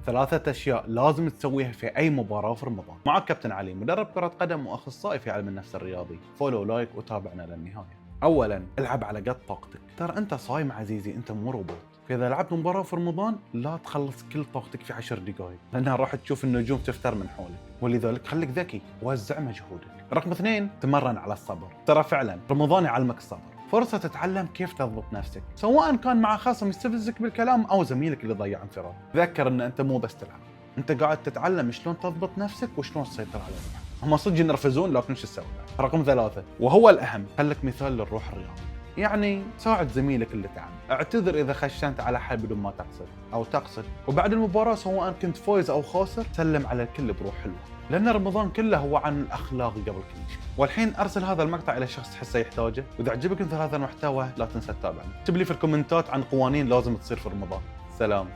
3 أشياء لازم تسويها في أي مباراة في رمضان. معك كابتن علي، مدرب كرة قدم وأخصائي في علم النفس الرياضي. فولو، لايك وتابعنا للنهاية. أولاً، العب على قد طاقتك. ترى أنت صايم عزيزي، أنت مو روبوت. فإذا لعبت مباراة في رمضان لا تخلص كل طاقتك في 10 دقائق، لأنها راح تشوف النجوم تفتر من حولك. ولذلك خليك ذكي، وزع مجهودك. رقم 2، تمرن على الصبر. ترى فعلاً رمضان يعلمك الصبر، فرصة تتعلم كيف تضبط نفسك، سواء كان مع خصم يستفزك بالكلام أو زميلك اللي ضيع انفراد. تذكر أن أنت مو بس تلعب، أنت قاعد تتعلم شلون تضبط نفسك وشلون تسيطر على روحك. هم صدق ينرفزون، لكن شو تسوي؟ رقم 3، وهو الأهم، خلك مثال للروح الرياضي. يعني ساعد زميلك اللي تعب، اعتذر إذا خشنت على حد بدون ما تقصد أو تقصد، وبعد المباراة سواء كنت فايز أو خاسر سلم على الكل بروح حلوة، لأن رمضان كله هو عن الأخلاق قبل كل شيء. والحين أرسل هذا المقطع إلى شخص تحسه يحتاجه، وإذا عجبك مثل هذا المحتوى لا تنسى تتابعنا. اكتب لي في الكومنتات عن قوانين لازم تصير في رمضان. سلام.